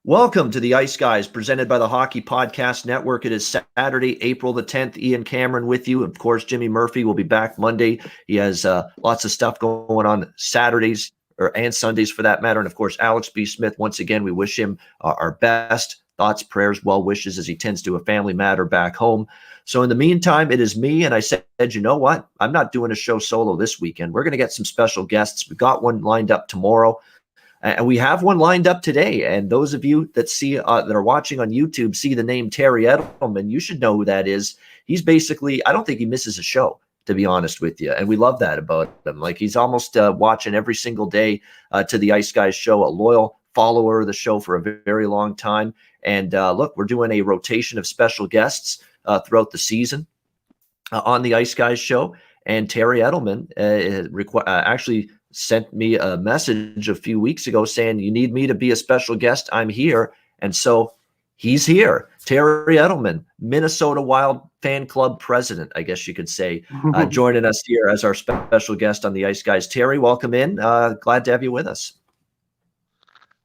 Welcome to the Ice Guys, presented by the Hockey Podcast Network. It is Saturday, April the 10th. Ian Cameron with you. Of course, Jimmy Murphy will be back Monday. He has lots of stuff going on Saturdays and Sundays for that matter. And of course, Alex B. Smith, once again, we wish him our best thoughts, prayers, well wishes as he tends to a family matter back home. So in the meantime, it is me. And I said, you know what? I'm not doing a show solo this weekend. We're going to get some special guests. We've got one lined up tomorrow. And we have one lined up today. And those of you that see that are watching on YouTube see the name Terry Edelmann. You should know who that is. He's basically, I don't think he misses a show, to be honest with you. And we love that about him. Like he's almost watching every single day to the Ice Guys show, a loyal follower of the show for a very long time. And look, we're doing a rotation of special guests throughout the season on the Ice Guys show. And Terry Edelmann actually sent me a message a few weeks ago saying, you need me to be a special guest. I'm here. And so he's here. Terry Edelmann, Minnesota Wild fan club president, I guess you could say, joining us here as our special guest on the Ice Guys. Terry, welcome in. Glad to have you with us.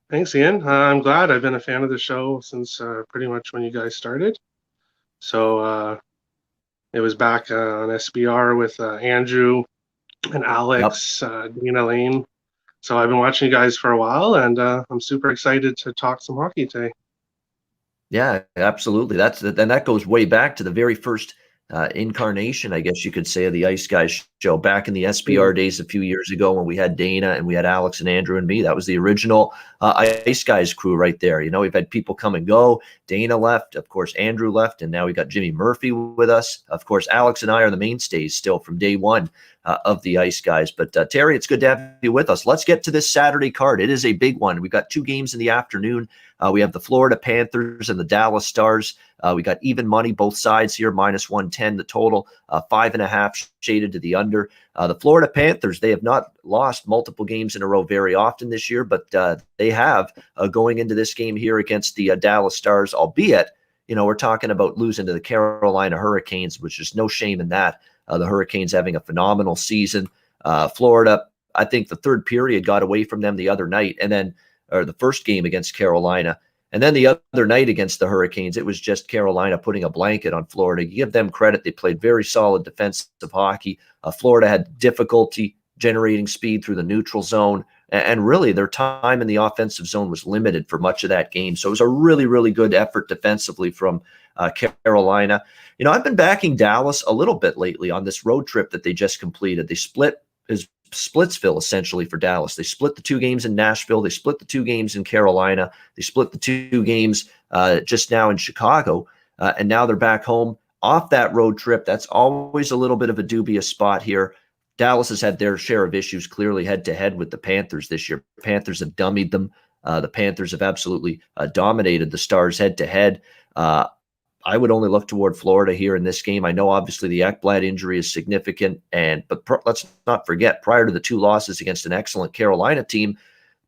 Thanks, Ian. I'm glad. I've been a fan of the show since pretty much when you guys started. So it was back on SBR with Andrew and Alex, Dana Lane. So I've been watching you guys for a while, and I'm super excited to talk some hockey today. Yeah, absolutely. That goes way back to the very first incarnation, I guess you could say, of the Ice Guys show back in the SBR days a few years ago when we had Dana and we had Alex and Andrew and me. That was the original Ice Guys crew right there. You know, we've had people come and go. Dana left, of course, Andrew left, and now we got Jimmy Murphy with us. Of course, Alex and I are the mainstays still from day one of the Ice Guys. But Terry, it's good to have you with us. Let's get to this Saturday card. It is a big one. We've got two games in the afternoon. We have the Florida Panthers and the Dallas Stars. We got even money, both sides here, minus 110, the total, 5.5 shaded to the under. The Florida Panthers, they have not lost multiple games in a row very often this year, but they have going into this game here against the Dallas Stars, albeit, you know, we're talking about losing to the Carolina Hurricanes, which is no shame in that. The Hurricanes having a phenomenal season. Florida, I think the third period got away from them the other night, and then or the first game against Carolina. And then the other night against the Hurricanes, it was just Carolina putting a blanket on Florida. You give them credit. They played very solid defensive hockey. Florida had difficulty generating speed through the neutral zone. And really, their time in the offensive zone was limited for much of that game. So it was a really, really good effort defensively from Carolina. You know, I've been backing Dallas a little bit lately on this road trip that they just completed. They split Splitsville essentially for Dallas. They split the two games in Nashville. They split the two games in Carolina. They split the two games just now in Chicago. And now they're back home off that road trip. That's always a little bit of a dubious spot here. Dallas has had their share of issues clearly head to head with the Panthers this year. Panthers have dummied them. The Panthers have absolutely dominated the Stars head to head. I would only look toward Florida here in this game. I know obviously the Ekblad injury is significant, but let's not forget, prior to the two losses against an excellent Carolina team,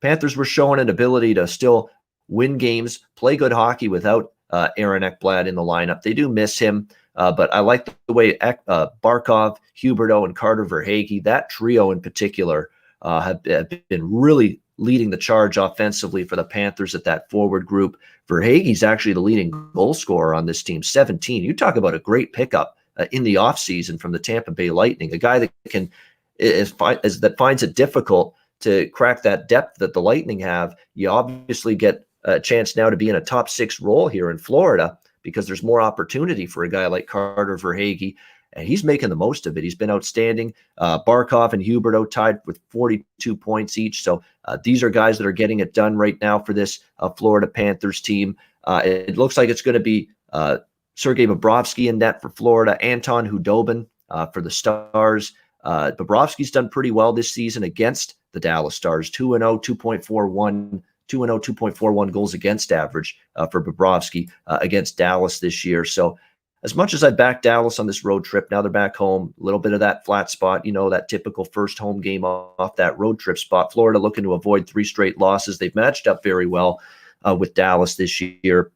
Panthers were showing an ability to still win games, play good hockey without Aaron Ekblad in the lineup. They do miss him, but I like the way Barkov, Huberdeau, and Carter Verhaeghe, that trio in particular, have been really leading the charge offensively for the Panthers at that forward group. Verhaeghe's actually the leading goal scorer on this team, 17. You talk about a great pickup in the offseason from the Tampa Bay Lightning, a guy that that finds it difficult to crack that depth that the Lightning have. You obviously get a chance now to be in a top six role here in Florida because there's more opportunity for a guy like Carter Verhaeghe. And he's making the most of it. He's been outstanding. Barkov and Huberdeau tied with 42 points each. So these are guys that are getting it done right now for this Florida Panthers team. It looks like it's going to be Sergei Bobrovsky in net for Florida, Anton Khudobin for the Stars. Bobrovsky's done pretty well this season against the Dallas Stars, 2-0, 2.41. 2-0, 2.41 goals against average for Bobrovsky against Dallas this year. So as much as I backed Dallas on this road trip, now they're back home, a little bit of that flat spot, you know, that typical first home game off that road trip spot. Florida looking to avoid 3 straight losses. They've matched up very well with Dallas this year.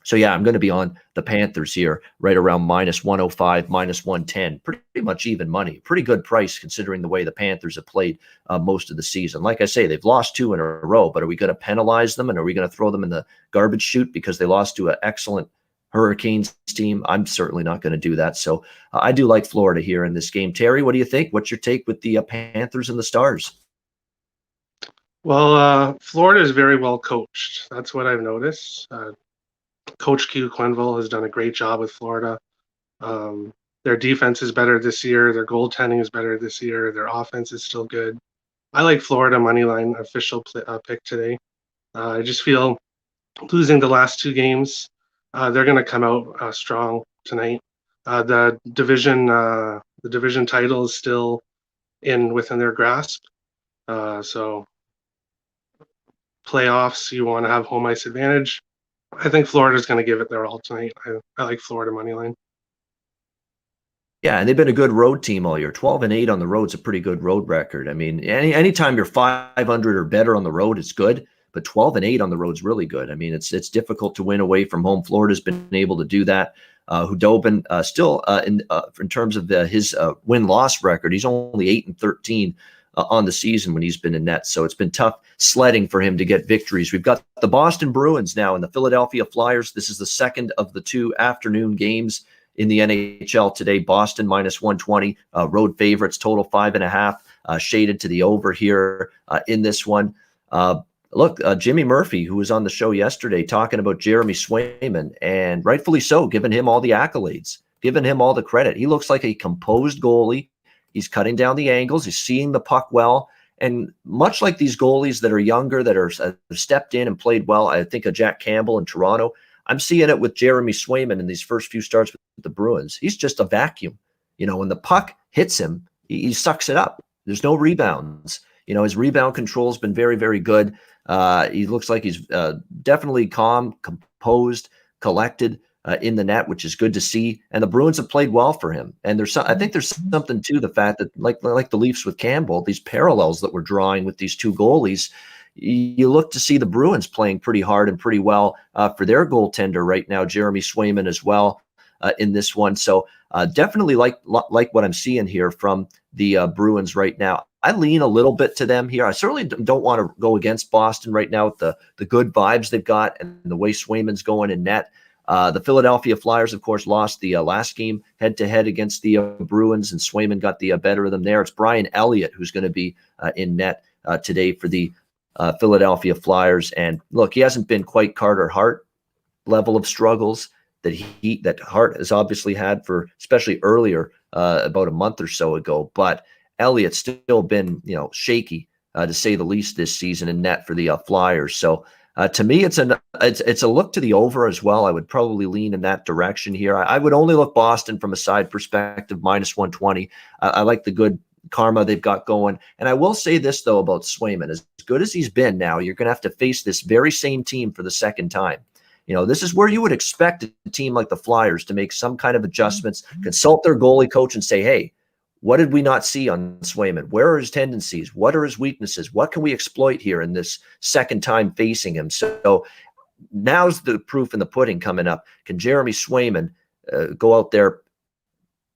So yeah, I'm going to be on the Panthers here, right around minus 105, minus 110. Pretty much even money. Pretty good price considering the way the Panthers have played most of the season. Like I say, they've lost 2 in a row, but are we going to penalize them and are we going to throw them in the garbage chute because they lost to an excellent Hurricanes team? I'm certainly not going to do that. So I do like Florida here in this game. Terry, what do you think? What's your take with the Panthers and the Stars? Well, Florida is very well coached. That's what I've noticed. Coach Q Quenville has done a great job with Florida. Their defense is better this year. Their goaltending is better this year. Their offense is still good. I like Florida moneyline official pick today. I just feel losing the last 2 games, they're going to come out strong tonight. The division title is still within their grasp. So playoffs, you want to have home ice advantage. I think Florida's going to give it their all tonight. I like Florida money line. Yeah, and they've been a good road team all year. 12-8 on the road is a pretty good road record. I mean, anytime you're 500 or better on the road, it's good. But 12-8 on the road is really good. I mean, it's difficult to win away from home. Florida's been able to do that. Hudobin still in terms of his win-loss record, he's only 8-13 on the season when he's been in net. So it's been tough sledding for him to get victories. We've got the Boston Bruins now and the Philadelphia Flyers. This is the second of the 2 afternoon games in the NHL today. Boston minus 120, road favorites, total 5.5, shaded to the over here in this one. Look, Jimmy Murphy, who was on the show yesterday talking about Jeremy Swayman, and rightfully so, giving him all the accolades, giving him all the credit. He looks like a composed goalie. He's cutting down the angles. He's seeing the puck well. And much like these goalies that are younger, that are stepped in and played well, I think of Jack Campbell in Toronto, I'm seeing it with Jeremy Swayman in these first few starts with the Bruins. He's just a vacuum. When the puck hits him, he sucks it up. There's no rebounds. His rebound control has been very, very good. He looks like he's definitely calm, composed, collected in the net, which is good to see. And the Bruins have played well for him. And I think there's something to the fact that, like the Leafs with Campbell, these parallels that we're drawing with these 2 goalies, you look to see the Bruins playing pretty hard and pretty well for their goaltender right now, Jeremy Swayman as well in this one. So definitely like what I'm seeing here from the Bruins right now. I lean a little bit to them here. I certainly don't want to go against Boston right now with the good vibes they've got and the way Swayman's going in net. The Philadelphia Flyers, of course, lost the last game head-to-head against the Bruins, and Swayman got the better of them there. It's Brian Elliott who's going to be in net today for the Philadelphia Flyers. And look, he hasn't been quite Carter Hart level of struggles that Hart has obviously had for, especially earlier, about a month or so ago. But Elliott's still been, shaky to say the least this season in net for the Flyers. So to me, it's a look to the over as well. I would probably lean in that direction here. I would only look Boston from a side perspective, minus 120. I like the good karma they've got going. And I will say this, though, about Swayman. As good as he's been now, you're going to have to face this very same team for the second time. This is where you would expect a team like the Flyers to make some kind of adjustments, consult their goalie coach and say, hey, what did we not see on Swayman? Where are his tendencies? What are his weaknesses? What can we exploit here in this second time facing him? So now's the proof in the pudding coming up. Can Jeremy Swayman go out there,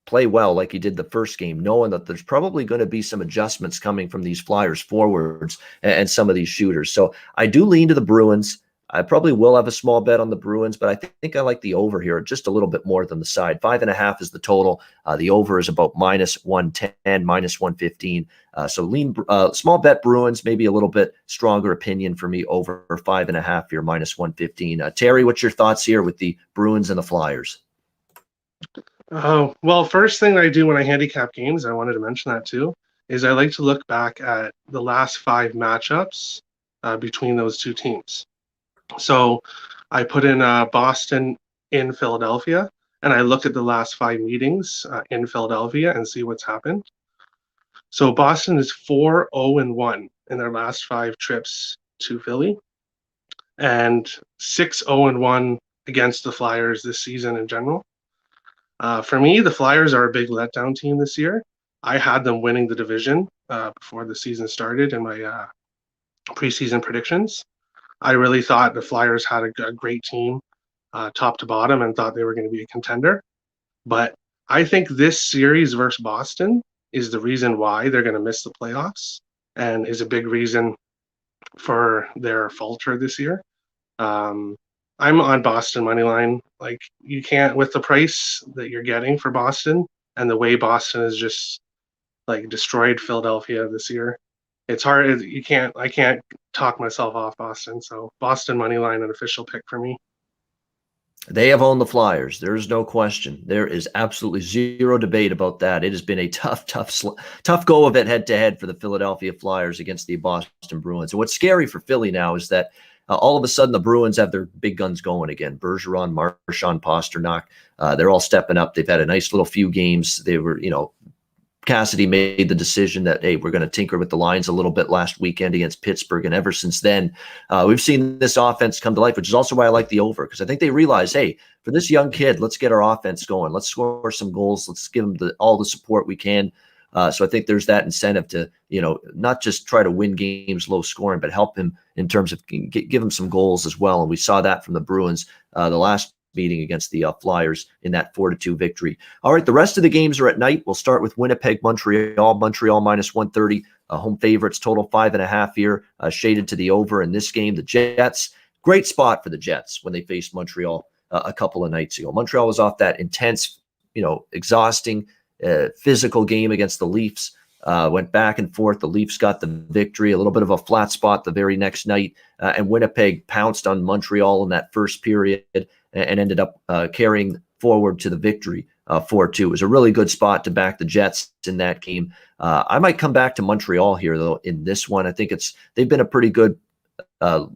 play well like he did the first game, knowing that there's probably going to be some adjustments coming from these Flyers forwards and some of these shooters? So I do lean to the Bruins. I probably will have a small bet on the Bruins, but I think I like the over here just a little bit more than the side. 5.5 is the total. The over is about minus 110, minus 115. So lean small bet Bruins, maybe a little bit stronger opinion for me over 5.5 here, minus 115. Terry, what's your thoughts here with the Bruins and the Flyers? Well, first thing I do when I handicap games, I wanted to mention that too, is I like to look back at the last 5 matchups between those 2 teams. So I put in Boston in Philadelphia, and I look at the last 5 meetings in Philadelphia and see what's happened. So Boston is 4-0-1 in their last 5 trips to Philly, and 6-0-1 against the Flyers this season in general. For me, the Flyers are a big letdown team this year. I had them winning the division before the season started in my preseason predictions. I really thought the Flyers had a great team. top to bottom and thought they were going to be a contender. But I think this series versus Boston is the reason why they're going to miss the playoffs and is a big reason for their falter this year. I'm on Boston money line. Like, you can't, with the price that you're getting for Boston and the way Boston has just like destroyed Philadelphia this year. It's hard. I can't talk myself off Boston. So Boston money line, an official pick for me. They have owned the Flyers. There is no question. There is absolutely zero debate about that. It has been a tough go of it head-to-head for the Philadelphia Flyers against the Boston Bruins. And what's scary for Philly now is that all of a sudden the Bruins have their big guns going again. Bergeron, Marchand, Pasternak, they're all stepping up. They've had a nice little few games. They were, Cassidy made the decision that, hey, we're going to tinker with the lines a little bit last weekend against Pittsburgh. And ever since then, we've seen this offense come to life, which is also why I like the over, because I think they realize, hey, for this young kid, let's get our offense going. Let's score some goals. Let's give him all the support we can. So I think there's that incentive to, not just try to win games low scoring, but help him in terms of give him some goals as well. And we saw that from the Bruins the last meeting against the Flyers in that 4-2 victory. All right, the rest of the games are at night. We'll start with Winnipeg, Montreal. Montreal minus 130. Home favorites, total 5.5 here, shaded to the over in this game. The Jets, great spot for the Jets when they faced Montreal a couple of nights ago. Montreal was off that intense, exhausting, physical game against the Leafs. Went back and forth. The Leafs got the victory, a little bit of a flat spot the very next night, and Winnipeg pounced on Montreal in that first period and ended up carrying forward to the victory 4-2. It was a really good spot to back the Jets in that game. I might come back to Montreal here, though, in this one. I think they've been a pretty good,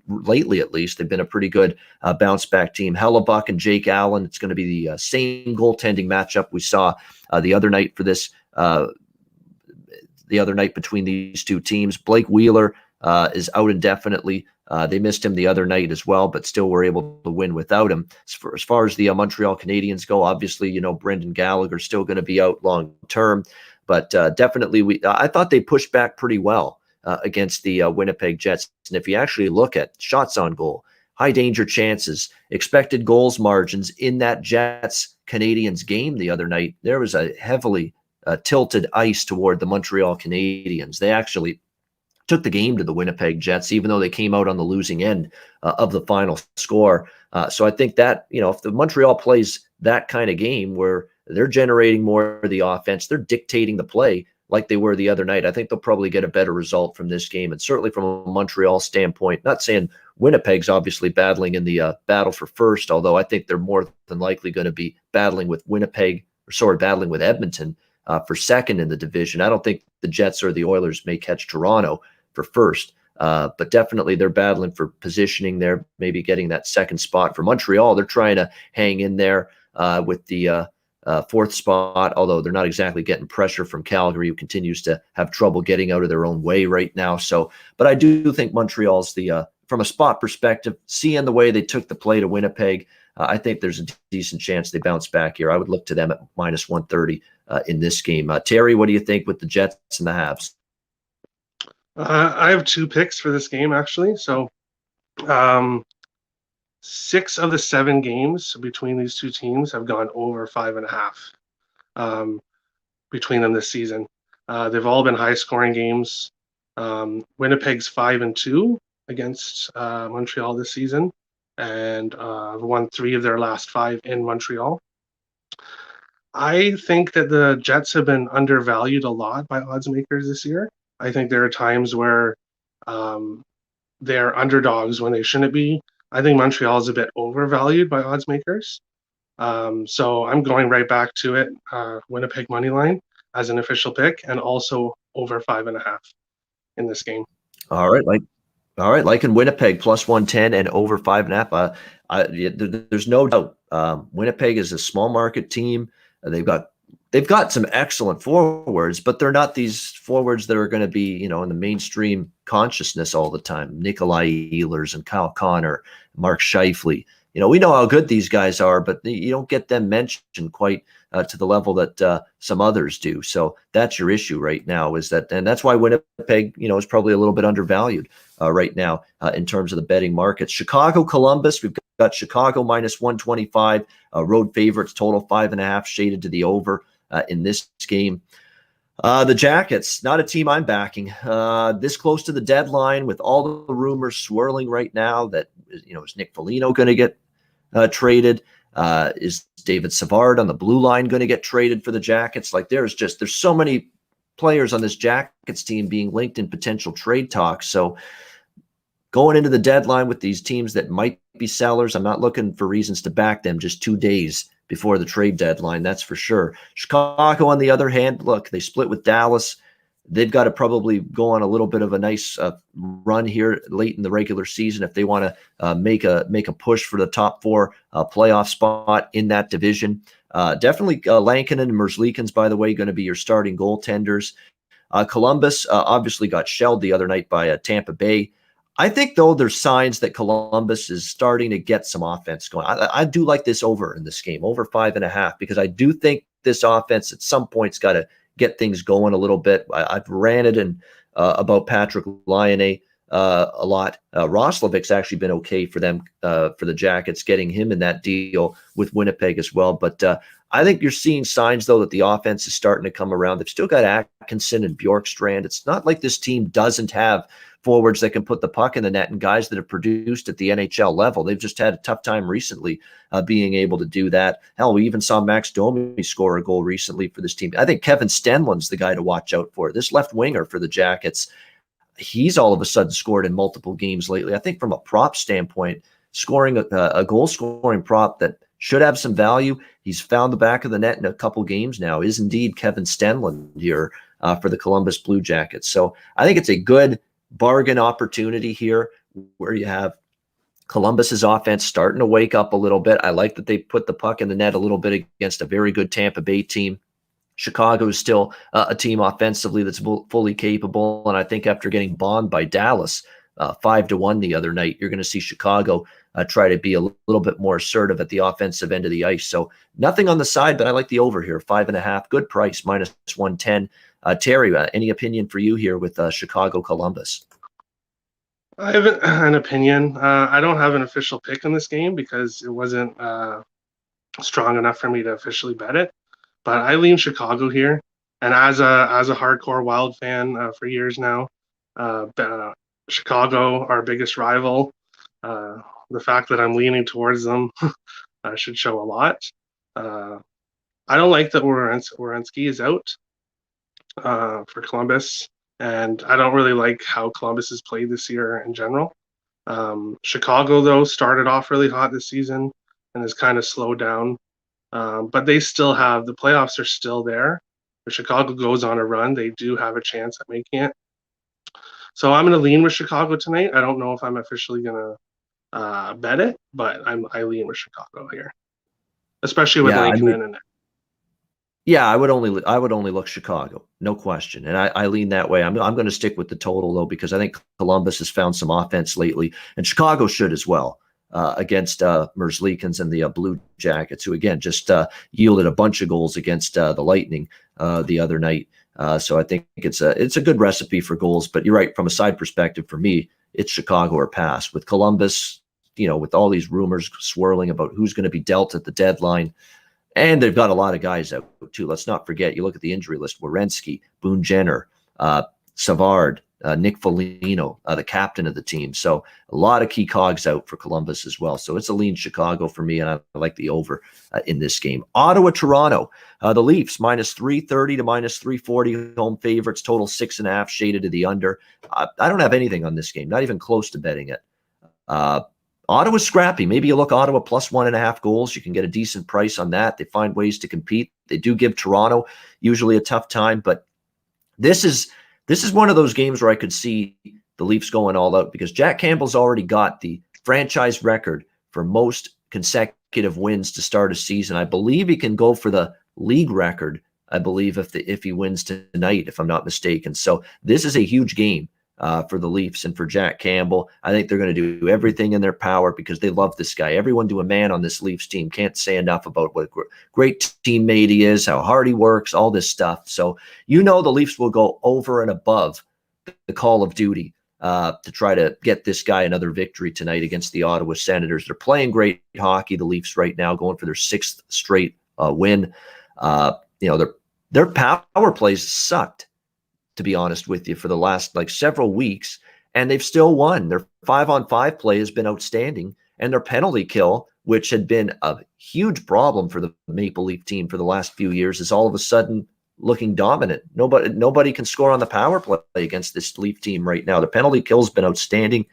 lately at least, they've been a pretty good bounce-back team. Hellebuck and Jake Allen, it's going to be the same goaltending matchup we saw the other night for this the other night between these two teams. Blake Wheeler is out indefinitely. They missed him the other night as well, but still were able to win without him. As far as the Montreal Canadiens go, obviously, Brendan Gallagher still going to be out long term, but definitely I thought they pushed back pretty well against the Winnipeg Jets. And if you actually look at shots on goal, high danger chances, expected goals margins in that Jets Canadiens game the other night, there was a heavily tilted ice toward the Montreal Canadiens. They actually took the game to the Winnipeg Jets, even though they came out on the losing end of the final score. So I think that, if the Montreal plays that kind of game where they're generating more of the offense, they're dictating the play like they were the other night, I think they'll probably get a better result from this game. And certainly from a Montreal standpoint, not saying Winnipeg's obviously battling in the battle for first, although I think they're more than likely going to be battling with battling with Edmonton for second in the division. I don't think the Jets or the Oilers may catch Toronto for first, but definitely they're battling for positioning there, maybe getting that second spot. For Montreal, they're trying to hang in there with the fourth spot, although they're not exactly getting pressure from Calgary, who continues to have trouble getting out of their own way right now. So, but I do think Montreal's from a spot perspective, seeing the way they took the play to Winnipeg, I think there's a decent chance they bounce back here. I would look to them at minus 130 in this game. Terry, what do you think with the Jets and the Habs? I have two picks for this game, actually. So 6 of the 7 games between these two teams have gone over 5.5 between them this season. They've all been high-scoring games. Winnipeg's 5-2 against Montreal this season, and won 3 of their last 5 in Montreal. I think that the Jets have been undervalued a lot by odds makers this year. I think there are times where they're underdogs when they shouldn't be. I think Montreal is a bit overvalued by odds makers. So I'm going right back to it, Winnipeg money line as an official pick, and also over 5.5 in this game. All right, like in Winnipeg plus 110 and over 5.5. There's no doubt. Winnipeg is a small market team. They've got some excellent forwards, but they're not these forwards that are going to be, in the mainstream consciousness all the time. Nikolai Ehlers and Kyle Connor, Mark Scheifele. We know how good these guys are, but you don't get them mentioned quite to the level that some others do. So that's your issue right now, and that's why Winnipeg, is probably a little bit undervalued right now in terms of the betting markets. Chicago, Columbus, we've got Chicago minus 125, road favorites, total 5.5, shaded to the over in this game. The Jackets, not a team I'm backing. This close to the deadline, with all the rumors swirling right now that, is Nick Foligno going to get traded? Is David Savard on the blue line going to get traded for the Jackets? Like, there's so many players on this Jackets team being linked in potential trade talks. So going into the deadline with these teams that might be sellers, I'm not looking for reasons to back them just 2 days before the trade deadline, that's for sure. Chicago, on the other hand, look, they split with Dallas. They've got to probably go on a little bit of a nice run here late in the regular season if they want to make a push for the top 4 playoff spot in that division. Definitely Lankinen and Merzlikins, by the way, going to be your starting goaltenders. Columbus obviously got shelled the other night by Tampa Bay. I think, though, there's signs that Columbus is starting to get some offense going. I do like this over in this game, over 5.5, because I do think this offense at some point's got to get things going a little bit. I've ranted about Patrick Laine a lot. Roslovic's actually been okay for them, for the Jackets, getting him in that deal with Winnipeg as well. But I think you're seeing signs, though, that the offense is starting to come around. They've still got Atkinson and Bjorkstrand. It's not like this team doesn't have forwards that can put the puck in the net and guys that have produced at the NHL level. They've just had a tough time recently being able to do that. Hell, we even saw Max Domi score a goal recently for this team. I think Kevin Stenlund's the guy to watch out for. This left winger for the Jackets, he's all of a sudden scored in multiple games lately. I think from a prop standpoint, scoring a goal-scoring prop that should have some value, he's found the back of the net in a couple games now, is indeed Kevin Stenlund here for the Columbus Blue Jackets. So I think it's a good bargain opportunity here where you have Columbus's offense starting to wake up a little bit. I like that they put the puck in the net a little bit against a very good Tampa Bay team. Chicago is still a team offensively that's fully capable, and I think after getting bombed by Dallas 5-1 the other night, you're going to see Chicago try to be a little bit more assertive at the offensive end of the ice. So nothing on the side, but I like the over here, 5.5, good price, minus 110. Terry, any opinion for you here with Chicago Columbus? I have an opinion. I don't have an official pick in this game because it wasn't strong enough for me to officially bet it. But I lean Chicago here, and as a hardcore Wild fan for years now, Chicago, our biggest rival. The fact that I'm leaning towards them should show a lot. I don't like that Werenski is out for Columbus, and I don't really like how Columbus has played this year in general. Chicago, though, started off really hot this season and has kind of slowed down. But they still have, the playoffs are still there. If Chicago goes on a run, they do have a chance at making it. So I'm going to lean with Chicago tonight. I don't know if I'm officially going to bet it, but I lean with Chicago here, especially with Lankinen in it. Yeah, I would only look Chicago, no question, and I lean that way. I'm going to stick with the total though, because I think Columbus has found some offense lately, and Chicago should as well against Merzlikins and the Blue Jackets, who again just yielded a bunch of goals against the Lightning the other night. So I think it's a good recipe for goals. But you're right, from a side perspective, for me, it's Chicago or pass. With Columbus, with all these rumors swirling about who's going to be dealt at the deadline. And they've got a lot of guys out, too. Let's not forget, you look at the injury list, Werenski, Boone Jenner, Savard, Nick Foligno, the captain of the team. So a lot of key cogs out for Columbus as well. So it's a lean Chicago for me, and I like the over in this game. Ottawa, Toronto, the Leafs, minus 330 to minus 340 home favorites, total 6.5, shaded to the under. I don't have anything on this game, not even close to betting it. Ottawa's scrappy. Maybe you look Ottawa plus 1.5 goals. You can get a decent price on that. They find ways to compete. They do give Toronto usually a tough time, but this is one of those games where I could see the Leafs going all out, because Jack Campbell's already got the franchise record for most consecutive wins to start a season. I believe he can go for the league record, I believe, if he wins tonight, if I'm not mistaken. So this is a huge game for the Leafs and for Jack Campbell. I think they're going to do everything in their power because they love this guy. Everyone to a man on this Leafs team can't say enough about what a great teammate he is, how hard he works, all this stuff. So the Leafs will go over and above the call of duty to try to get this guy another victory tonight against the Ottawa Senators. They're playing great hockey, the Leafs, right now, going for their 6th straight win. Their power plays sucked, to be honest with you, for the last several weeks, and they've still won. Their 5-on-5 play has been outstanding, and their penalty kill, which had been a huge problem for the Maple Leaf team for the last few years, is all of a sudden looking dominant. Nobody can score on the power play against this Leaf team right now. The penalty kill's been outstanding.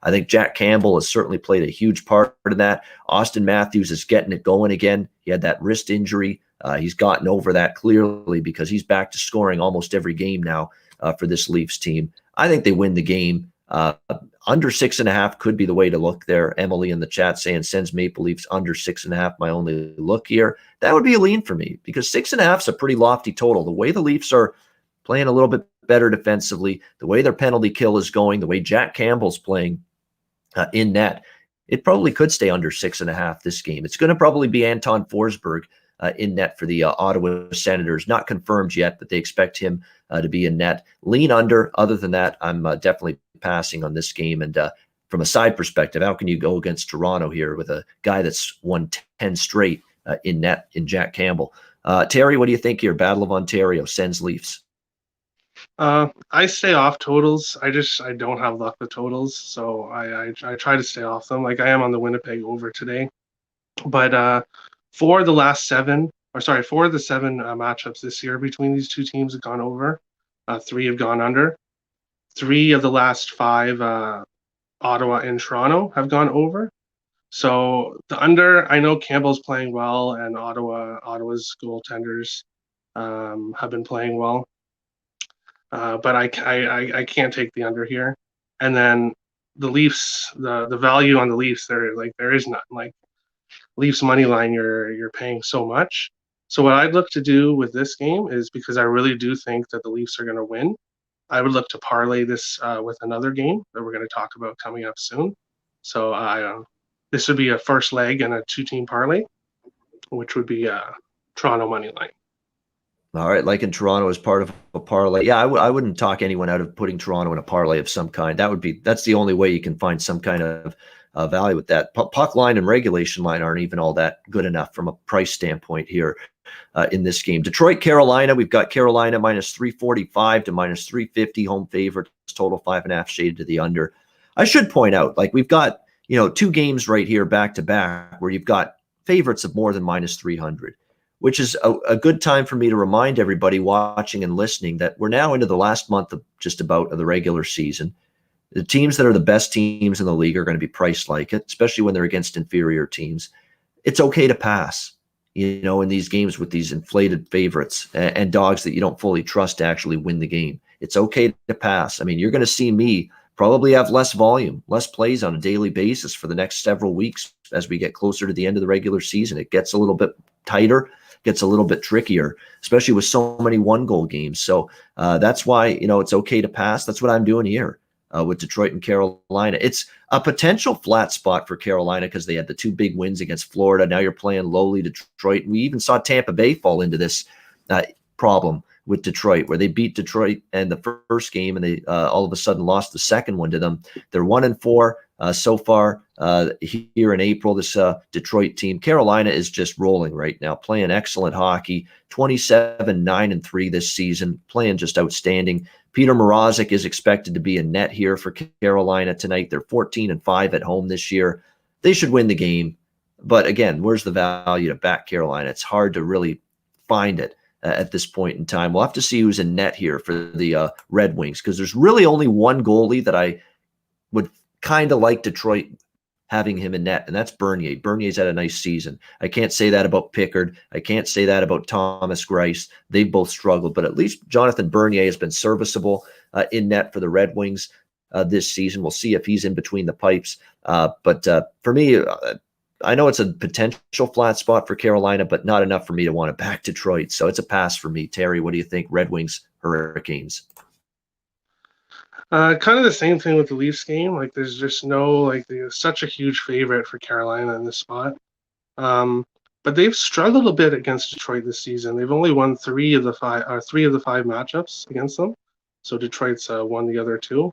I think Jack Campbell has certainly played a huge part in that. Austin Matthews is getting it going again. He had that wrist injury. He's gotten over that clearly because he's back to scoring almost every game now for this Leafs team. I think they win the game. Under 6.5 could be the way to look there. Emily in the chat saying sends Maple Leafs under 6.5. My only look here. That would be a lean for me because 6.5 is a pretty lofty total. The way the Leafs are playing a little bit better defensively, the way their penalty kill is going, the way Jack Campbell's playing in net, it probably could stay under 6.5 this game. It's going to probably be Anton Forsberg in net for the Ottawa Senators. Not confirmed yet, but they expect him to be in net. Lean under. Other than that, I'm definitely passing on this game. And from a side perspective, how can you go against Toronto here with a guy that's won 10 straight in net in Jack Campbell? Terry, what do you think here? Battle of Ontario, Sens Leafs. I stay off totals. I don't have luck with totals, so I try to stay off them. Like I am on the Winnipeg over today, but for the 7 matchups this year between these two teams have gone over. 3 have gone under. 3 of the last 5, Ottawa and Toronto, have gone over. So the under, I know Campbell's playing well, and Ottawa's goaltenders have been playing well. But I can't take the under here. And then the Leafs, the value on the Leafs, there is none. Like Leafs money line, you're paying so much. So what I'd look to do with this game is, because I really do think that the Leafs are going to win, I would look to parlay this with another game that we're going to talk about coming up soon. So this would be a first leg and a 2-team parlay, which would be Toronto money line. All right, like in Toronto as part of a parlay. Yeah, I wouldn't talk anyone out of putting Toronto in a parlay of some kind. That's the only way you can find some kind of value with that. Puck line and regulation line aren't even all that good enough from a price standpoint here in this game. Detroit, Carolina. We've got Carolina minus 345 to minus 350 home favorite. Total 5.5 shaded to the under. I should point out, we've got 2 games right here back to back where you've got favorites of more than minus 300. Which is a good time for me to remind everybody watching and listening that we're now into the last month of just about of the regular season. The teams that are the best teams in the league are going to be priced like it, especially when they're against inferior teams. It's okay to pass, in these games with these inflated favorites and dogs that you don't fully trust to actually win the game. It's okay to pass. I mean, you're going to see me probably have less volume, less plays on a daily basis for the next several weeks as we get closer to the end of the regular season. It gets a little bit tighter, gets a little bit trickier, especially with so many 1-goal games. So that's why, it's okay to pass. That's what I'm doing here with Detroit and Carolina. It's a potential flat spot for Carolina because they had the 2 big wins against Florida. Now you're playing lowly Detroit. We even saw Tampa Bay fall into this problem with Detroit, where they beat Detroit in the first game and they all of a sudden lost the second one to them. They're 1-4 so far here in April, this Detroit team. Carolina is just rolling right now, playing excellent hockey, 27-9-3 this season, playing just outstanding. Peter Mrazek is expected to be in net here for Carolina tonight. They're 14-5 at home this year. They should win the game. But again, where's the value to back Carolina? It's hard to really find it at this point in time. We'll have to see who's in net here for the Red Wings, because there's really only one goalie that I would kind of like Detroit having him in net, and that's Bernier. Bernier's had a nice season. I can't say that about Pickard. I can't say that about Thomas Greiss. They've both struggled, but at least Jonathan Bernier has been serviceable in net for the Red Wings this season. We'll see if he's in between the pipes. But for me, I know it's a potential flat spot for Carolina, but not enough for me to want to back Detroit. So it's a pass for me. Terry, what do you think? Red Wings, Hurricanes? Kind of the same thing with the Leafs game. There's just there's such a huge favorite for Carolina in this spot. But they've struggled a bit against Detroit this season. They've only won 3 of the 5 matchups against them. So Detroit's won the other 2.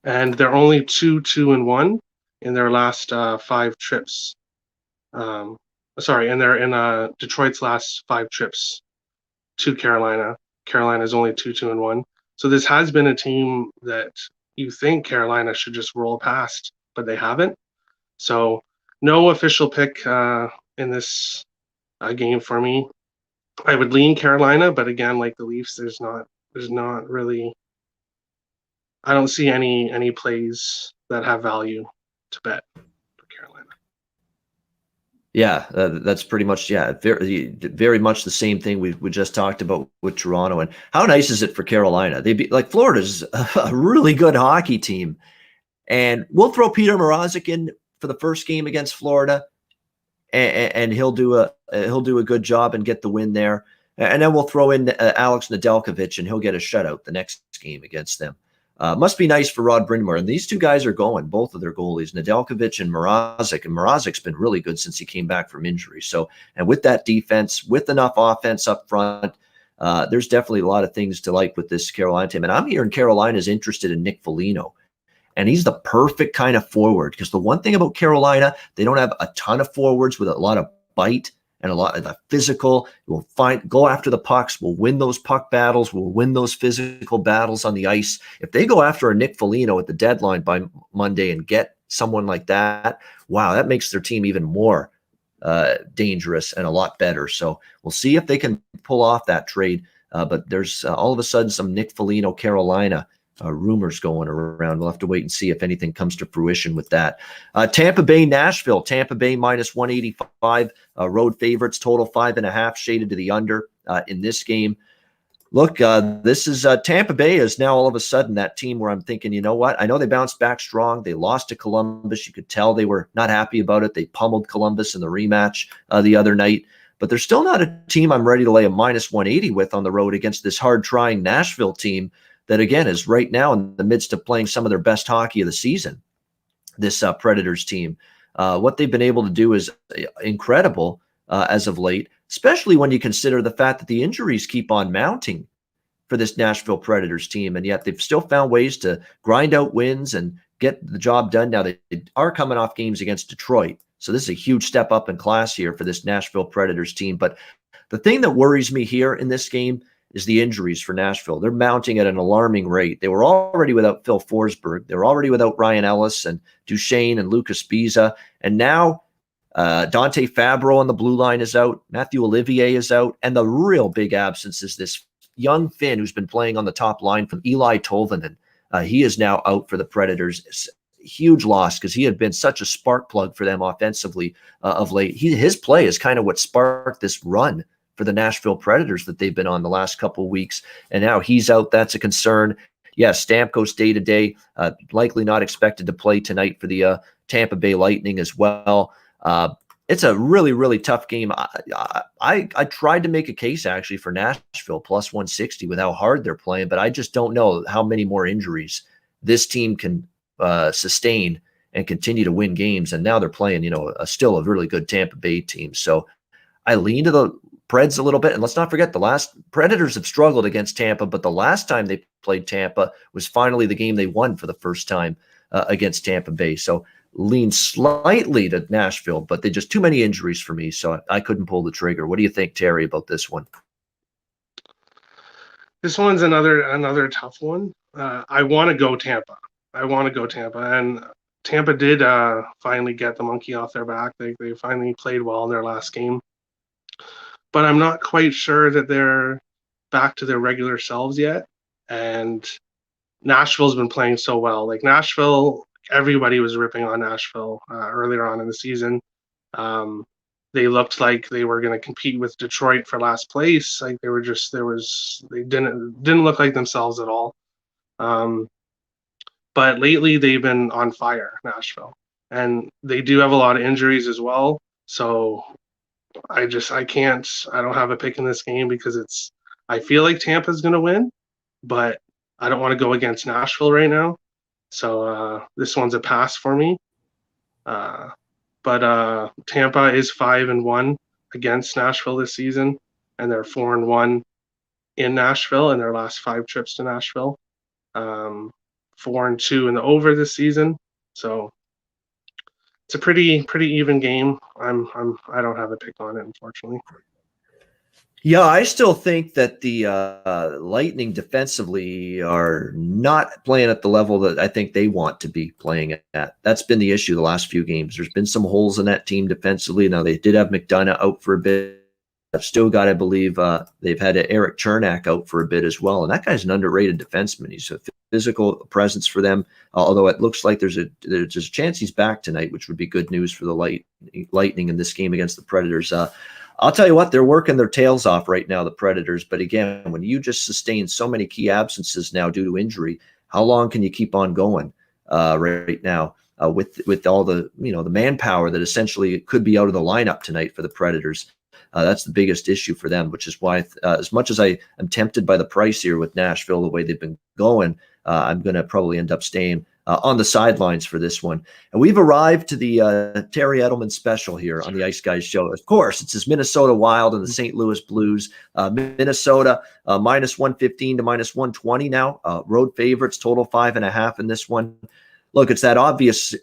and they're only 2-2-1 in their last 5 trips. Sorry, and they're in Detroit's last 5 trips to Carolina. Carolina's only 2-2-1. So this has been a team that you think Carolina should just roll past, but they haven't. So no official pick in this game for me. I would lean Carolina, but again, like the Leafs, there's not really. I don't see any plays that have value to bet for Carolina. Yeah, that's pretty much very much the same thing we just talked about with Toronto. And how nice is it for Carolina? They be like Florida's a really good hockey team, and we'll throw Peter Mrazek in for the first game against Florida, and he'll do a good job and get the win there. And then we'll throw in Alex Nedeljkovic, and he'll get a shutout the next game against them. Must be nice for Rod Brind'Amour. And these two guys are going, both of their goalies, Nedeljkovic and Mrazek. And Mrazek's been really good since he came back from injury. So, and with that defense, with enough offense up front, there's definitely a lot of things to like with this Carolina team. And I'm hearing Carolina's interested in Nick Foligno. And he's the perfect kind of forward, because the one thing about Carolina, they don't have a ton of forwards with a lot of bite and a lot of the physical. We'll go after the pucks. We'll win those puck battles. We'll win those physical battles on the ice. If they go after a Nick Foligno at the deadline by Monday and get someone like that, wow, that makes their team even more dangerous and a lot better. So we'll see if they can pull off that trade. But there's all of a sudden some Nick Foligno Carolina rumors going around. We'll have to wait and see if anything comes to fruition with that. Tampa Bay, Nashville. Tampa Bay minus 185. Road favorites, total 5.5, shaded to the under in this game. Look, this is Tampa Bay is now all of a sudden that team where I'm thinking, you know what? I know they bounced back strong. They lost to Columbus. You could tell they were not happy about it. They pummeled Columbus in the rematch the other night. But they're still not a team I'm ready to lay a minus 180 with on the road against this hard-trying Nashville team that, again, is right now in the midst of playing some of their best hockey of the season, this Predators team. What they've been able to do is incredible as of late, especially when you consider the fact that the injuries keep on mounting for this Nashville Predators team, and yet they've still found ways to grind out wins and get the job done. Now they are coming off games against Detroit, so this is a huge step up in class here for this Nashville Predators team. But the thing that worries me here in this game is the injuries for Nashville. They're mounting at an alarming rate. They were already without Phil Forsberg. They were already without Ryan Ellis and Duchesne and Lucas Biza. And now Dante Fabro on the blue line is out. Matthew Olivier is out. And the real big absence is this young Finn who's been playing on the top line from Eli Tolvanen. He is now out for the Predators. It's a huge loss because he had been such a spark plug for them offensively of late. His play is kind of what sparked this run for the Nashville Predators that they've been on the last couple of weeks. And now he's out. That's a concern. Yeah, Stamkos day to day, likely not expected to play tonight for the Tampa Bay Lightning as well. It's a really, really tough game. I tried to make a case actually for Nashville plus 160 with how hard they're playing, but I just don't know how many more injuries this team can sustain and continue to win games. And now they're playing, still a really good Tampa Bay team. So I lean to the Preds a little bit. And let's not forget, the last Predators have struggled against Tampa, but the last time they played Tampa was finally the game they won for the first time against Tampa Bay. So lean slightly to Nashville, but they just too many injuries for me. So I couldn't pull the trigger. What do you think, Terry, about this one? This one's another tough one. I want to go Tampa. And Tampa did finally get the monkey off their back. They finally played well in their last game. But I'm not quite sure that they're back to their regular selves yet. And Nashville's been playing so well. Like Nashville, everybody was ripping on Nashville earlier on in the season. They looked like they were going to compete with Detroit for last place. Like they didn't look like themselves at all. But lately they've been on fire, Nashville, and they do have a lot of injuries as well. So I don't have a pick in this game because I feel like Tampa's going to win, but I don't want to go against Nashville right now. So this one's a pass for me. But Tampa is 5-1 against Nashville this season, and they're 4-1 in Nashville in their last 5 trips to Nashville. 4-2 in the over this season. So it's a pretty even game. I don't have a pick on it, unfortunately. Yeah, I still think that the Lightning defensively are not playing at the level that I think they want to be playing at. That's been the issue the last few games. There's been some holes in that team defensively. Now, they did have McDonough out for a bit. I've still got, I believe, they've had Eric Chernak out for a bit as well. And that guy's an underrated defenseman. He's a physical presence for them, although it looks like there's a chance he's back tonight, which would be good news for the Lightning in this game against the Predators. I'll tell you what, they're working their tails off right now, the Predators. But again, when you just sustain so many key absences now due to injury, how long can you keep on going right now with all the the manpower that essentially could be out of the lineup tonight for the Predators? That's the biggest issue for them, which is why, as much as I am tempted by the price here with Nashville, the way they've been going, I'm going to probably end up staying on the sidelines for this one. And we've arrived to the Terry Edelmann special here on the Ice Guys show. Of course, it's his Minnesota Wild and the St. Louis Blues. Minnesota minus 115 to minus 120 now. Road favorites, total 5.5 in this one. Look, it's that obvious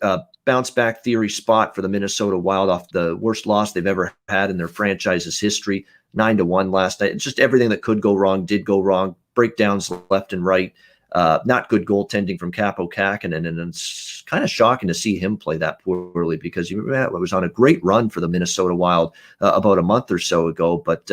bounce back theory spot for the Minnesota Wild off the worst loss they've ever had in their franchise's history, 9-1 last night. It's just everything that could go wrong did go wrong. Breakdowns left and right. Not good goaltending from Capo Kakinen, and it's kind of shocking to see him play that poorly because he was on a great run for the Minnesota Wild about a month or so ago. But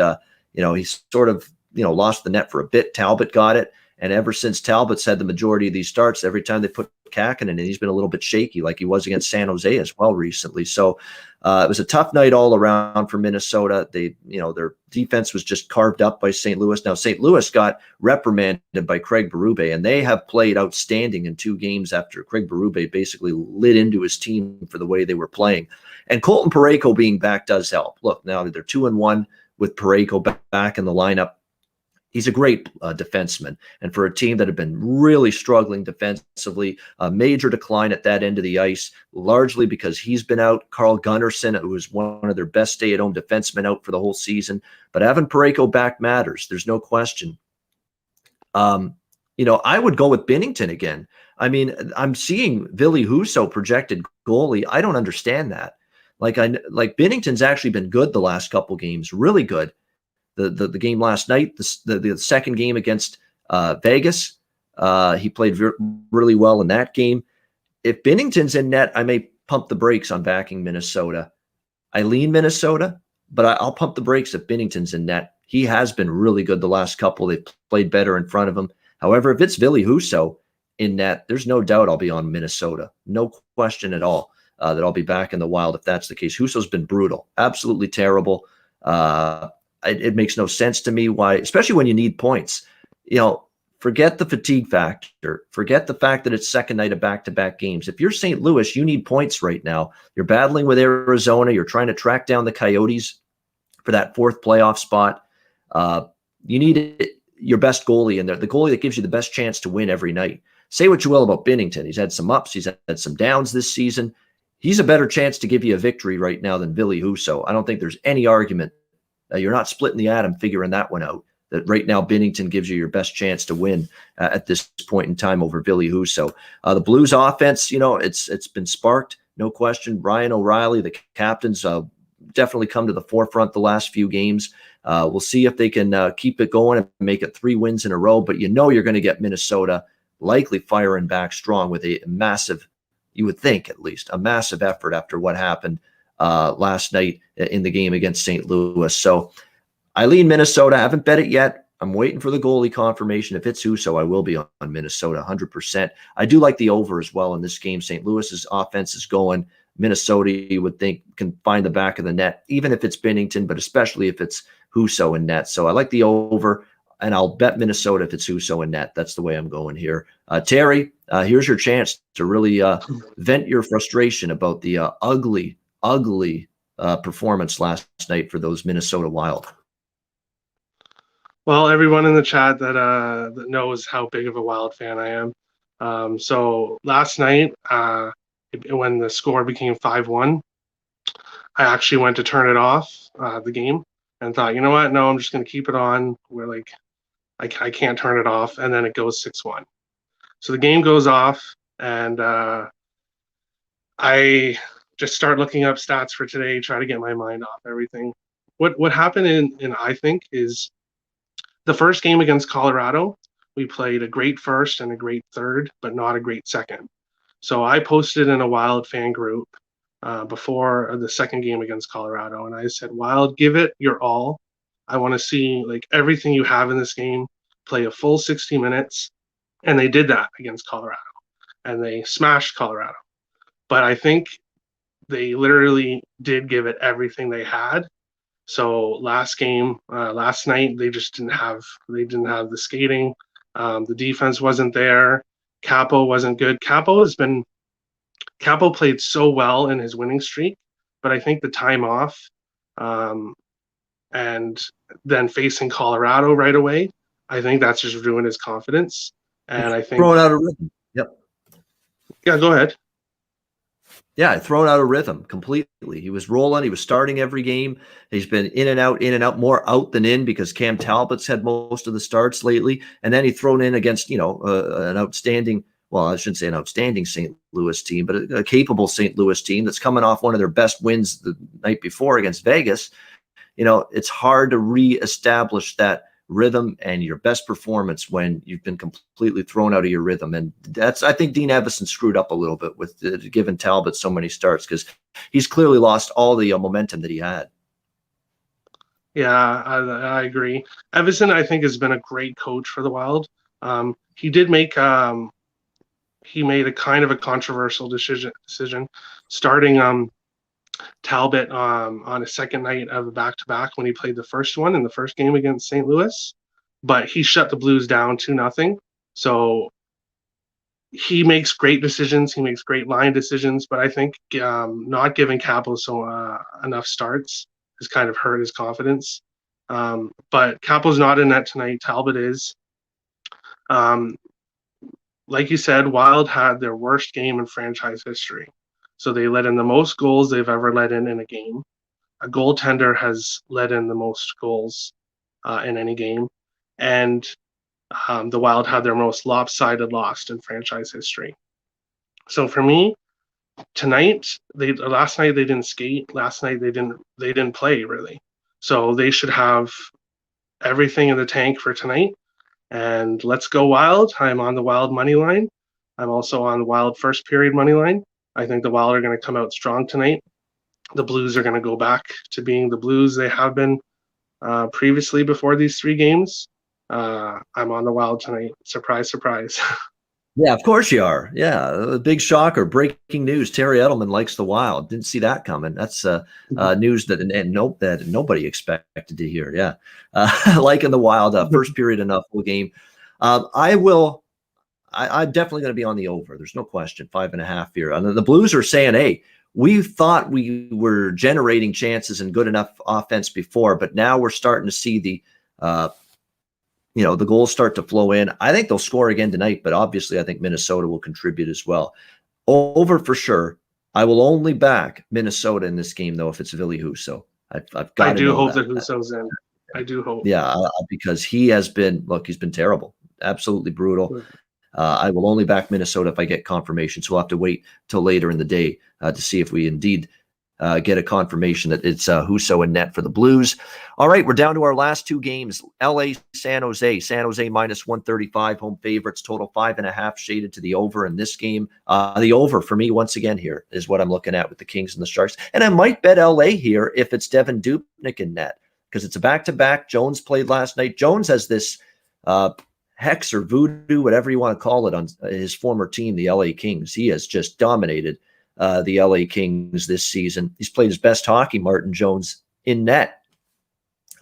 he's sort of lost the net for a bit. Talbot got it, and ever since Talbot's had the majority of these starts, every time they put Kakinen in, he's been a little bit shaky, like he was against San Jose as well recently. So it was a tough night all around for Minnesota. Their defense was just carved up by St. Louis. Now, St. Louis got reprimanded by Craig Berube, and they have played outstanding in 2 games after Craig Berube basically lit into his team for the way they were playing. And Colton Parayko being back does help. Look, now they're 2-1 with Parayko back in the lineup. He's a great defenseman. And for a team that had been really struggling defensively, a major decline at that end of the ice, largely because he's been out. Carl Gunnarsson, who was one of their best stay-at-home defensemen, out for the whole season. But having Parayko back matters. There's no question. I would go with Binnington again. I mean, I'm seeing Ville Husso projected goalie. I don't understand that. Like Binnington's actually been good the last couple games, really good. The game last night, the second game against Vegas, he played really well in that game. If Binnington's in net, I may pump the brakes on backing Minnesota. I lean Minnesota, but I'll pump the brakes if Binnington's in net. He has been really good the last couple. They've played better in front of him. However, if it's Ville Husso in net, there's no doubt I'll be on Minnesota. No question at all that I'll be back in the Wild if that's the case. Husso's been brutal, absolutely terrible. It makes no sense to me why, especially when you need points. Forget the fatigue factor. Forget the fact that it's second night of back-to-back games. If you're St. Louis, you need points right now. You're battling with Arizona. You're trying to track down the Coyotes for that 4th playoff spot. You need your best goalie in there, the goalie that gives you the best chance to win every night. Say what you will about Binnington. He's had some ups. He's had some downs this season. He's a better chance to give you a victory right now than Ville Husso. I don't think there's any argument. You're not splitting the atom figuring that one out. That right now Binnington gives you your best chance to win at this point in time over Ville Husso. The Blues offense, it's been sparked, no question. Ryan O'Reilly, the captain's definitely come to the forefront the last few games. We'll see if they can keep it going and make it 3 wins in a row. But you're going to get Minnesota likely firing back strong with a massive, you would think at least, a massive effort after what happened last night in the game against St. Louis. So I lean Minnesota. I haven't bet it yet. I'm waiting for the goalie confirmation. If it's Husso, I will be on Minnesota 100%. I do like the over as well in this game. St. Louis's offense is going. Minnesota, you would think, can find the back of the net, even if it's Binnington, but especially if it's Husso in net. So I like the over, and I'll bet Minnesota if it's Husso in net. That's the way I'm going here. Terry, here's your chance to really vent your frustration about the ugly performance last night for those Minnesota Wild. Well, everyone in the chat that knows how big of a Wild fan I am. So last night, when the score became 5-1, I actually went to turn it off, the game, and thought, you know what? No, I'm just going to keep it on. I can't turn it off, and then it goes 6-1. So the game goes off, and I just start looking up stats for today, try to get my mind off everything. What happened in I think is the first game against Colorado, we played a great first and a great third, but not a great second. So I posted in a Wild fan group before the second game against Colorado, and I said, Wild, give it your all. I want to see like everything you have in this game, play a full 60 minutes. And they did that against Colorado, and they smashed Colorado. But I think they literally did give it everything they had. So last night, they just didn't have the skating. The defense wasn't there. Capo wasn't good. Capo played so well in his winning streak, but I think the time off, and then facing Colorado right away, I think that's just ruined his confidence. And I think thrown out of rhythm. Yep. Yeah, go ahead. Yeah, thrown out of rhythm completely. He was rolling. He was starting every game. He's been in and out, more out than in because Cam Talbot's had most of the starts lately. And then he thrown in against, an outstanding, well, I shouldn't say an outstanding St. Louis team, but a capable St. Louis team that's coming off one of their best wins the night before against Vegas. It's hard to reestablish that rhythm and your best performance when you've been completely thrown out of your rhythm. And I think Dean Evason screwed up a little bit with giving Talbot so many starts because he's clearly lost all the momentum that he had. Yeah, I agree. Evason, I think, has been a great coach for the Wild. He did make he made a kind of a controversial decision starting Talbot on a second night of a back-to-back when he played the first one in the first game against St. Louis, but he shut the Blues down 2-0. So he makes great decisions. He makes great line decisions, but I think not giving Capo enough starts has kind of hurt his confidence. But Capo's not in net tonight. Talbot is. Like you said, Wild had their worst game in franchise history. So they let in the most goals they've ever let in a game. A goaltender has let in the most goals in any game. And the Wild had their most lopsided loss in franchise history. So for me, last night they didn't skate. Last night they didn't play really. So they should have everything in the tank for tonight. And let's go Wild. I'm on the Wild money line. I'm also on the Wild first period money line. I think the Wild are going to come out strong tonight. The Blues are going to go back to being the Blues they have been previously before these three games. I'm on the Wild tonight. Surprise, surprise. Yeah, of course you are. Yeah, a big shocker. Breaking news. Terry Edelmann likes the Wild. Didn't see that coming. That's news that nobody expected to hear. Yeah, liking the Wild. First period enough full game. I'm definitely going to be on the over. There's no question. 5.5 here. And the Blues are saying, hey, we thought we were generating chances and good enough offense before, but now we're starting to see the goals start to flow in. I think they'll score again tonight, but obviously I think Minnesota will contribute as well. Over for sure. I will only back Minnesota in this game, though, if it's Ville Husso. I've got to know that. I do hope that Husso's in. I do hope. Yeah, because he's been terrible. Absolutely brutal. I will only back Minnesota if I get confirmation. So we'll have to wait till later in the day to see if we indeed get a confirmation that it's Husso and net for the Blues. All right, we're down to our last two games. LA, San Jose. San Jose minus 135, home favorites, total 5.5 shaded to the over in this game. The over for me, once again, here is what I'm looking at with the Kings and the Sharks. And I might bet LA here if it's Devin Dubnyk in net because it's a back-to-back. Jones played last night. Jones has this hex or voodoo, whatever you want to call it, on his former team, the LA Kings. He has just dominated the LA Kings this season. He's played his best hockey, Martin Jones, in net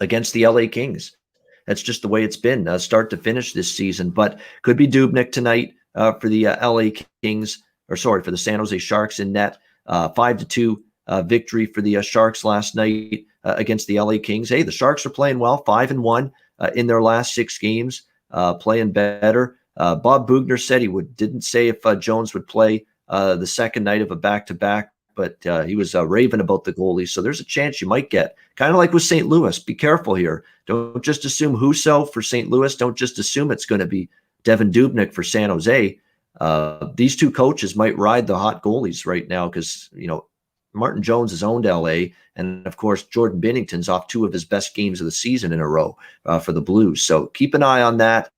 against the LA Kings. That's just the way it's been start to finish this season, but could be Dubnyk tonight for the LA Kings, for the San Jose Sharks in net. 5-2 victory for the Sharks last night against the LA Kings. Hey, the Sharks are playing well, 5-1 in their last 6 games. Playing better. Bob Bugner said didn't say if Jones would play the second night of a back-to-back, but he was raving about the goalie. So there's a chance you might get, kind of like with St. Louis. Be careful here. Don't just assume Husso for St. Louis. Don't just assume it's going to be Devin Dubnyk for San Jose. These two coaches might ride the hot goalies right now because, Martin Jones has owned LA. And of course, Jordan Binnington's off 2 of his best games of the season in a row for the Blues. So keep an eye on that.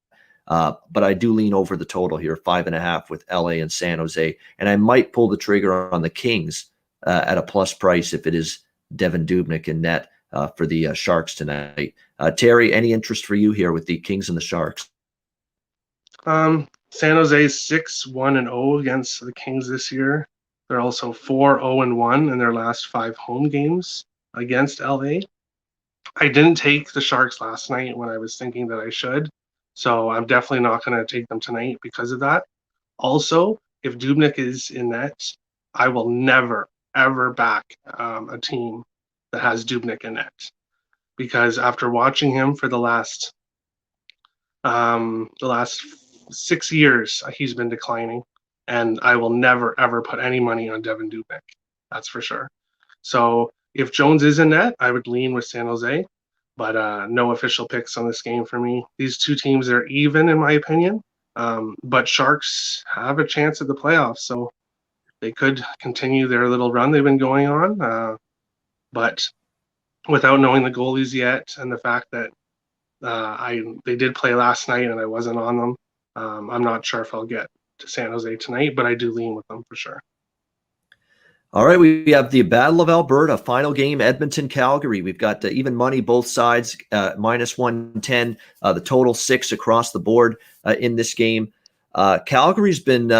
But I do lean over the total here, 5.5 with LA and San Jose. And I might pull the trigger on the Kings at a plus price if it is Devin Dubnyk in net for the Sharks tonight. Terry, any interest for you here with the Kings and the Sharks? San Jose's 6-1-0 against the Kings this year. They're also 4-0-1 in their last 5 home games against LA. I didn't take the Sharks last night when I was thinking that I should, so I'm definitely not going to take them tonight because of that. Also, if Dubnyk is in net, I will never, ever back a team that has Dubnyk in net, because after watching him for the last 6 years, he's been declining, and I will never, ever put any money on Devin Dubnyk. That's for sure. So if Jones is in net, I would lean with San Jose, but no official picks on this game for me. These two teams are even, in my opinion, but Sharks have a chance at the playoffs, so they could continue their little run they've been going on, but without knowing the goalies yet, and the fact that they did play last night and I wasn't on them, I'm not sure if I'll get to San Jose tonight, but I do lean with them for sure. All right, we have the Battle of Alberta, final game, Edmonton, Calgary. We've got even money both sides, minus 110, the total 6 across the board in this game. Calgary's been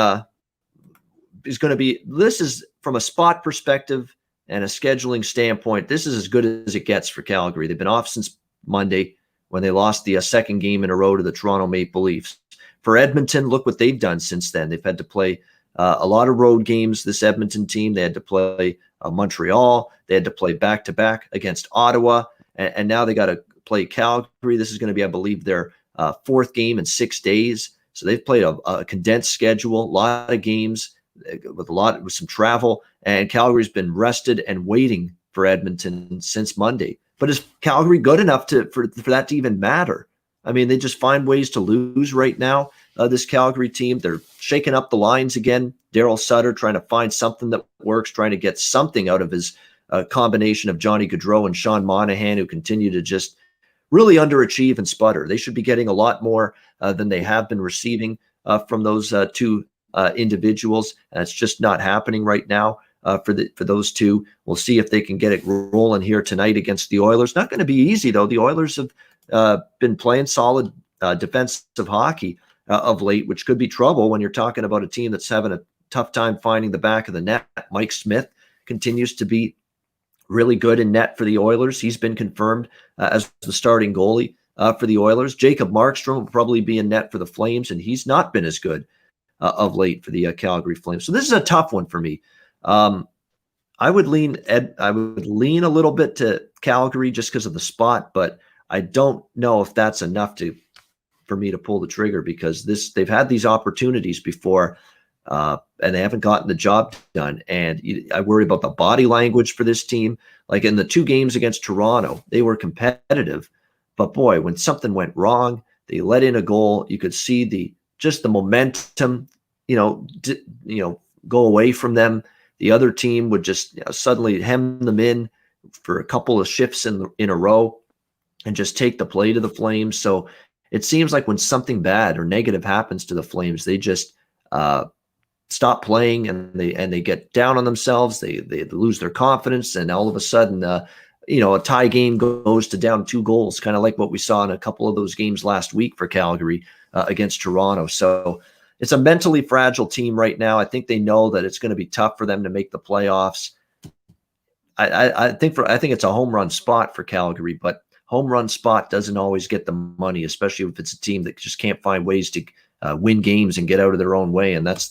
is going to be, this is from a spot perspective and a scheduling standpoint, this is as good as it gets for Calgary. They've been off since Monday when they lost the second game in a row to the Toronto Maple Leafs. For Edmonton, look what they've done since then. They've had to play a lot of road games, this Edmonton team. They had to play Montreal. They had to play back-to-back against Ottawa. And now they got to play Calgary. This is going to be, I believe, their 4th game in 6 days. So they've played a condensed schedule, a lot of games with some travel. And Calgary's been rested and waiting for Edmonton since Monday. But is Calgary good enough for that to even matter? I mean, they just find ways to lose right now. This Calgary team, they're shaking up the lines again. Darryl Sutter trying to find something that works, trying to get something out of his combination of Johnny Gaudreau and Sean Monahan, who continue to just really underachieve and sputter. They should be getting a lot more than they have been receiving from those two individuals. And it's just not happening right now for those two. We'll see if they can get it rolling here tonight against the Oilers. Not going to be easy, though. The Oilers have been playing solid defensive hockey of late, which could be trouble when you're talking about a team that's having a tough time finding the back of the net. Mike Smith continues to be really good in net for the Oilers. He's been confirmed as the starting goalie for the Oilers. Jacob Markstrom will probably be in net for the Flames, and he's not been as good of late for the Calgary Flames. So this is a tough one for me. I would lean a little bit to Calgary just because of the spot, but I don't know if that's enough for me to pull the trigger, because they've had these opportunities before and they haven't gotten the job done. And I worry about the body language for this team. Like in the 2 games against Toronto, they were competitive, but boy, when something went wrong, they let in a goal. You could see the momentum, go away from them. The other team would just suddenly hem them in for a couple of shifts in a row and just take the play to the Flames. So it seems like when something bad or negative happens to the Flames, they just stop playing and they get down on themselves. They lose their confidence, and all of a sudden, a tie game goes to down 2 goals, kind of like what we saw in a couple of those games last week for Calgary against Toronto. So it's a mentally fragile team right now. I think they know that it's going to be tough for them to make the playoffs. I think it's a home run spot for Calgary, but home run spot doesn't always get the money, especially if it's a team that just can't find ways to win games and get out of their own way. And that's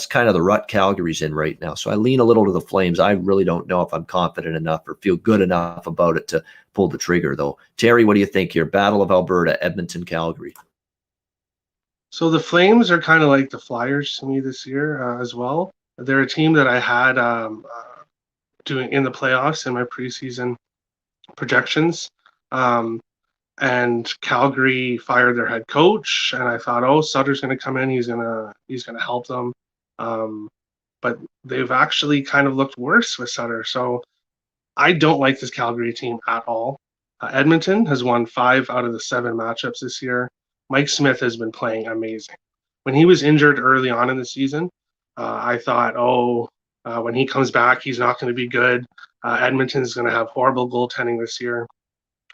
kind of the rut Calgary's in right now. So I lean a little to the Flames. I really don't know if I'm confident enough or feel good enough about it to pull the trigger, though. Terry, what do you think here? Battle of Alberta, Edmonton, Calgary. So the Flames are kind of like the Flyers to me this year as well. They're a team that I had doing in the playoffs in my preseason projections. and Calgary fired their head coach, and I thought, oh, Sutter's going to come in, he's gonna help them, but they've actually kind of looked worse with Sutter. So I don't like this Calgary team at all. Edmonton has won 5 out of the 7 matchups this year. Mike Smith has been playing amazing. When he was injured early on in the season, I thought, when he comes back, he's not going to be good. Edmonton's going to have horrible goaltending this year.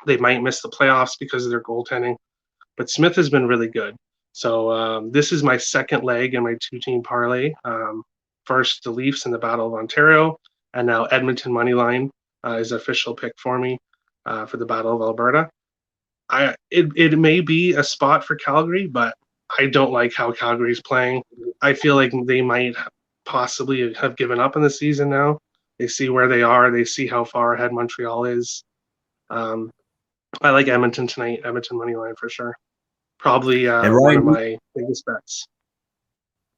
They might miss the playoffs because of their goaltending, but Smith has been really good. So this is my second leg in my 2-team parlay. First, the Leafs in the Battle of Ontario, and now Edmonton moneyline is official pick for me for the Battle of Alberta. It may be a spot for Calgary, but I don't like how Calgary's playing. I feel like they might possibly have given up in the season now. They see where they are. They see how far ahead Montreal is. I like Edmonton tonight, Edmonton money line for sure. Probably And one of Ryan, my biggest bets.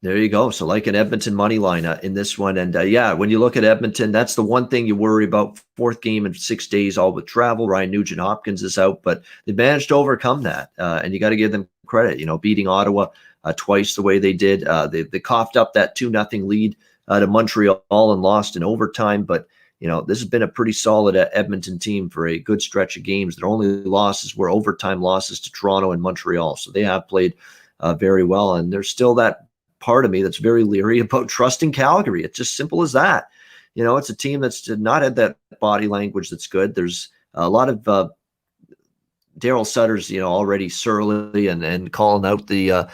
there you go. So like an Edmonton money line in this one. And yeah, when you look at Edmonton, that's the one thing you worry about. 4th game in 6 days, all with travel. Ryan Nugent-Hopkins is out, but they managed to overcome that. And you got to give them credit, beating Ottawa twice the way they did. They coughed up that 2-0 lead to Montreal and lost in overtime. But, this has been a pretty solid Edmonton team for a good stretch of games. Their only losses were overtime losses to Toronto and Montreal. So they have played very well. And there's still that part of me that's very leery about trusting Calgary. It's just simple as that. It's a team that's not had that body language that's good. There's a lot of Daryl Sutter's, already surly and calling out the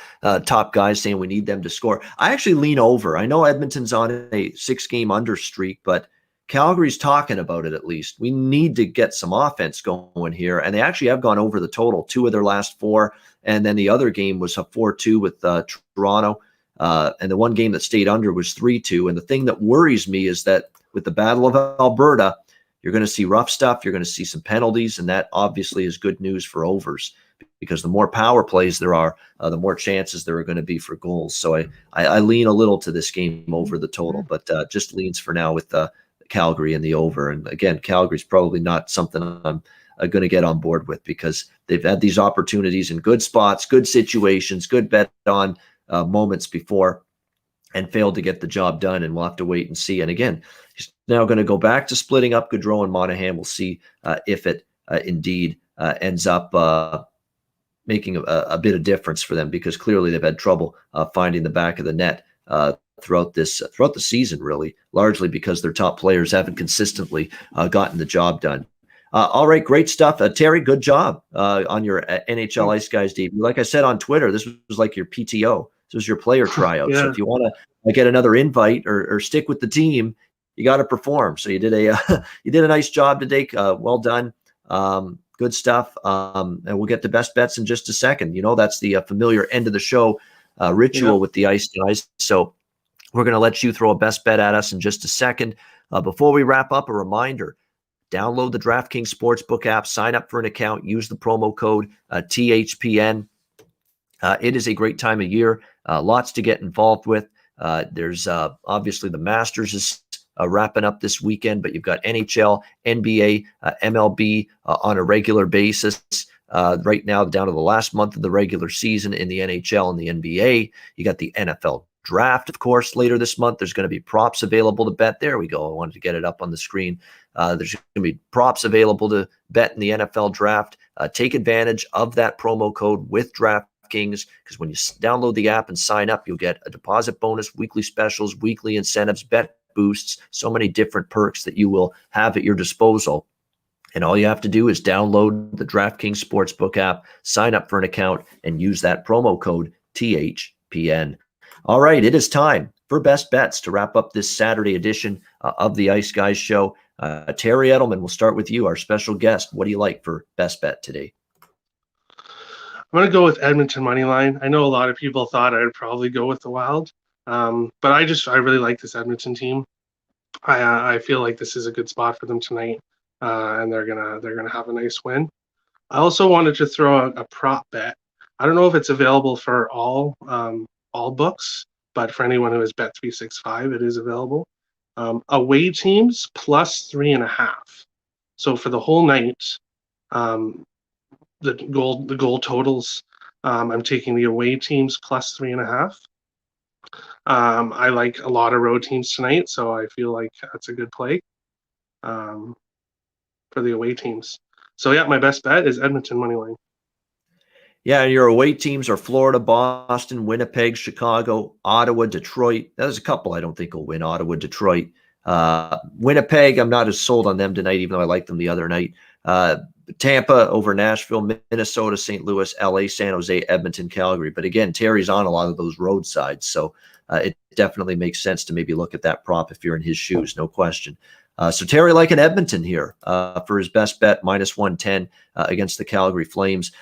top guys, saying we need them to score. I actually lean over. I know Edmonton's on a 6-game under streak, but Calgary's talking about it at least. We need to get some offense going here. And they actually have gone over the total 2 of their last 4. And then the other game was a 4-2 with Toronto. And the one game that stayed under was 3-2. And the thing that worries me is that with the Battle of Alberta, you're going to see rough stuff. You're going to see some penalties. And that obviously is good news for overs, because the more power plays there are, the more chances there are going to be for goals. So I lean a little to this game over the total, but just leans for now with Calgary and the over. And again, Calgary's probably not something I'm going to get on board with, because they've had these opportunities in good spots, good situations, good bet on moments before, and failed to get the job done. And we'll have to wait and see. And again, he's now going to go back to splitting up Gaudreau and Monahan. We'll see if it indeed ends up making a bit of difference for them, because clearly they've had trouble finding the back of the net throughout the season, really, largely because their top players haven't consistently gotten the job done. All right, great stuff. Terry, good job on your NHL Ice Guys debut. Like I said on Twitter, this was like your PTO. This was your player tryout. Yeah. So if you want to get another invite or stick with the team, you got to perform. So you did a nice job today. Well done. Good stuff. And we'll get to best bets in just a second. That's the familiar end of the show ritual with the Ice Guys. So we're going to let you throw a best bet at us in just a second. Before we wrap up, a reminder: download the DraftKings Sportsbook app, sign up for an account, use the promo code THPN. It is a great time of year, lots to get involved with. There's obviously the Masters is wrapping up this weekend, but you've got NHL, NBA, MLB on a regular basis. Right now, down to the last month of the regular season in the NHL and the NBA. You got the NFL draft, of course, later this month. There's going to be props available to bet. There we go. I wanted to get it up on the screen. There's going to be props available to bet in the NFL draft. Take advantage of that promo code with DraftKings, because when you download the app and sign up, you'll get a deposit bonus, weekly specials, weekly incentives, bet boosts, so many different perks that you will have at your disposal. And all you have to do is download the DraftKings Sportsbook app, sign up for an account, and use that promo code THPN. All right, it is time for Best Bets to wrap up this Saturday edition of the Ice Guys show. Terry Edelmann, we'll start with you, our special guest. What do you like for Best Bet today? I'm going to go with Edmonton moneyline. I know a lot of people thought I'd probably go with the Wild, but I really like this Edmonton team. I feel like this is a good spot for them tonight, and they're gonna have a nice win. I also wanted to throw a prop bet. I don't know if it's available for all books, but for anyone who has Bet365, it is available. Away teams plus 3.5. So for the whole night, the goal totals. I'm taking the away teams plus 3.5. I like a lot of road teams tonight, so I feel like that's a good play for the away teams. So yeah, my best bet is Edmonton money line. Yeah, and your away teams are Florida, Boston, Winnipeg, Chicago, Ottawa, Detroit. There's a couple I don't think will win. Ottawa, Detroit. Winnipeg, I'm not as sold on them tonight, even though I liked them the other night. Tampa over Nashville, Minnesota, St. Louis, LA, San Jose, Edmonton, Calgary. But again, Terry's on a lot of those road sides, so it definitely makes sense to maybe look at that prop if you're in his shoes, no question. So Terry liking Edmonton here for his best bet, minus 110 against the Calgary Flames.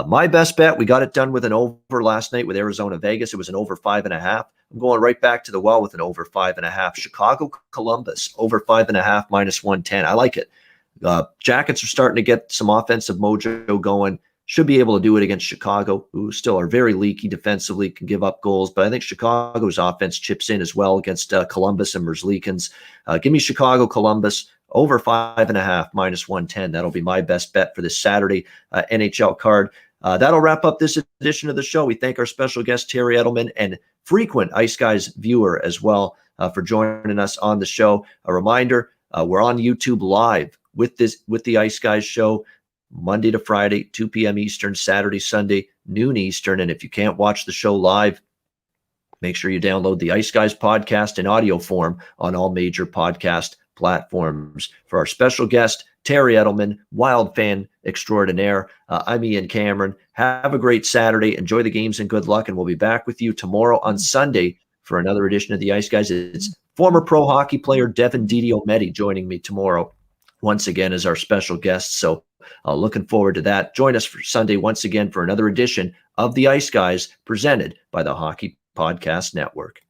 My best bet, we got it done with an over last night with Arizona Vegas. It was an over 5.5. I'm going right back to the well with an over 5.5. Chicago Columbus over 5.5 minus 110. I like it. Jackets are starting to get some offensive mojo going. Should be able to do it against Chicago, who still are very leaky defensively, can give up goals. But I think Chicago's offense chips in as well against Columbus and Merzlikins. Give me Chicago Columbus over 5.5 minus 110. That'll be my best bet for this Saturday NHL card. That'll wrap up this edition of the show. We thank our special guest, Terry Edelmann, and frequent Ice Guys viewer as well for joining us on the show. A reminder, we're on YouTube live with the Ice Guys show, Monday to Friday, 2 p.m. Eastern, Saturday, Sunday, noon Eastern. And if you can't watch the show live, make sure you download the Ice Guys podcast in audio form on all major podcast platforms. For our special guest, Terry Edelmann, Wild fan extraordinaire, I'm Ian Cameron. Have a great Saturday. Enjoy the games and good luck. And we'll be back with you tomorrow on Sunday for another edition of the Ice Guys. It's former pro hockey player Devin Didiometti joining me tomorrow once again as our special guest. So looking forward to that. Join us for Sunday once again for another edition of the Ice Guys presented by the Hockey Podcast Network.